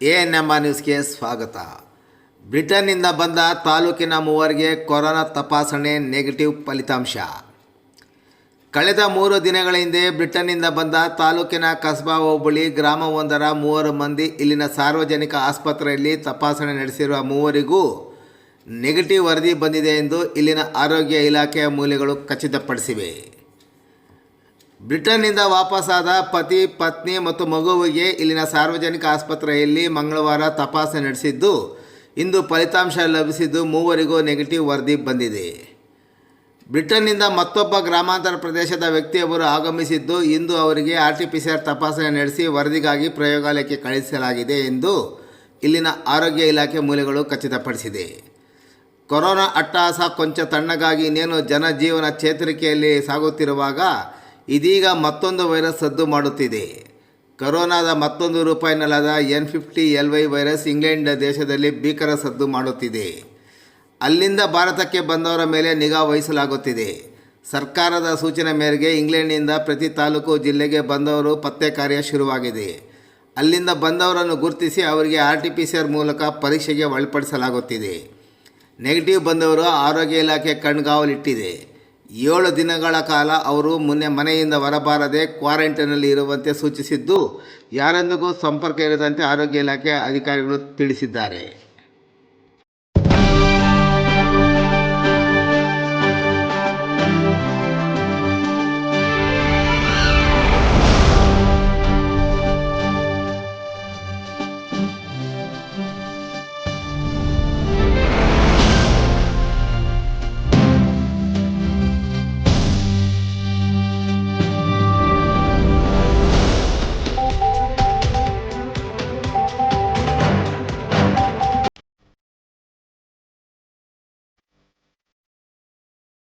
ANM ನ್ಯೂಸ್ಗೆ ಸ್ವಾಗತ. ಬ್ರಿಟನ್ನಿಂದ ಬಂದ ತಾಲೂಕಿನ ಮೂವರಿಗೆ ಕೊರೋನಾ ತಪಾಸಣೆ ನೆಗೆಟಿವ್ ಫಲಿತಾಂಶ. ಕಳೆದ 3 ದಿನಗಳ ಹಿಂದೆ ಬ್ರಿಟನ್ನಿಂದ ಬಂದ ತಾಲೂಕಿನ ಕಸ್ಬಾ ಹೋಬಳಿ ಗ್ರಾಮವೊಂದರ 3 ಮಂದಿ ಇಲ್ಲಿನ ಸಾರ್ವಜನಿಕ ಆಸ್ಪತ್ರೆಯಲ್ಲಿ ತಪಾಸಣೆ ನಡೆಸಿರುವ ಮೂವರಿಗೂ ನೆಗೆಟಿವ್ ವರದಿ ಬಂದಿದೆ ಎಂದು ಇಲ್ಲಿನ ಆರೋಗ್ಯ ಇಲಾಖೆಯ ಮೂಲಗಳು ಖಚಿತಪಡಿಸಿವೆ. ಬ್ರಿಟನ್ನಿಂದ ವಾಪಸ್ಸಾದ ಪತಿ, ಪತ್ನಿ ಮತ್ತು ಮಗುವಿಗೆ ಇಲ್ಲಿನ ಸಾರ್ವಜನಿಕ ಆಸ್ಪತ್ರೆಯಲ್ಲಿ ಮಂಗಳವಾರ ತಪಾಸಣೆ ನಡೆಸಿದ್ದು, ಇಂದು ಫಲಿತಾಂಶ ಲಭಿಸಿದ್ದು ಮೂವರಿಗೂ ನೆಗೆಟಿವ್ ವರದಿ ಬಂದಿದೆ. ಬ್ರಿಟನ್ನಿಂದ ಮತ್ತೊಬ್ಬ ಗ್ರಾಮಾಂತರ ಪ್ರದೇಶದ ವ್ಯಕ್ತಿಯೊಬ್ಬರು ಆಗಮಿಸಿದ್ದು, ಇಂದು ಅವರಿಗೆ RT-PCR ತಪಾಸಣೆ ನಡೆಸಿ ವರದಿಗಾಗಿ ಪ್ರಯೋಗಾಲಯಕ್ಕೆ ಕಳುಹಿಸಲಾಗಿದೆ ಎಂದು ಇಲ್ಲಿನ ಆರೋಗ್ಯ ಇಲಾಖೆ ಮೂಲಗಳು ಖಚಿತಪಡಿಸಿದೆ. ಕೊರೋನಾ ಅಟ್ಟಹಾಸ ಕೊಂಚ ತಣ್ಣಗಾಗಿ ಇನ್ನೇನು ಜನಜೀವನ ಚೇತರಿಕೆಯಲ್ಲಿ ಸಾಗುತ್ತಿರುವಾಗ ಇದೀಗ ಮತ್ತೊಂದು ವೈರಸ್ ಸದ್ದು ಮಾಡುತ್ತಿದೆ. ಕೊರೋನಾದ ಮತ್ತೊಂದು ರೂಪ ಎನ್ನಲಾದ N50LY ವೈರಸ್ ಇಂಗ್ಲೆಂಡ್ ದೇಶದಲ್ಲಿ ಭೀಕರ ಸದ್ದು ಮಾಡುತ್ತಿದೆ. ಅಲ್ಲಿಂದ ಭಾರತಕ್ಕೆ ಬಂದವರ ಮೇಲೆ ನಿಗಾ ವಹಿಸಲಾಗುತ್ತಿದೆ. ಸರ್ಕಾರದ ಸೂಚನೆ ಮೇರೆಗೆ ಇಂಗ್ಲೆಂಡ್ನಿಂದ ಪ್ರತಿ ತಾಲೂಕು ಜಿಲ್ಲೆಗೆ ಬಂದವರು ಪತ್ತೆ ಕಾರ್ಯ ಶುರುವಾಗಿದೆ. ಅಲ್ಲಿಂದ ಬಂದವರನ್ನು ಗುರುತಿಸಿ ಅವರಿಗೆ RT-PCR ಮೂಲಕ ಪರೀಕ್ಷೆಗೆ ಒಳಪಡಿಸಲಾಗುತ್ತಿದೆ. ನೆಗೆಟಿವ್ ಬಂದವರು ಆರೋಗ್ಯ ಇಲಾಖೆ ಕಣ್ಗಾವಲಿಟ್ಟಿದೆ. 7 ದಿನಗಳ ಕಾಲ ಅವರು ಮನೆಯಿಂದ ಹೊರಬಾರದೆ ಕ್ವಾರಂಟೈನಲ್ಲಿ ಇರುವಂತೆ ಸೂಚಿಸಿದ್ದು, ಯಾರೊಂದಿಗೂ ಸಂಪರ್ಕ ಇರದಂತೆ ಆರೋಗ್ಯ ಇಲಾಖೆ ಅಧಿಕಾರಿಗಳು ತಿಳಿಸಿದ್ದಾರೆ.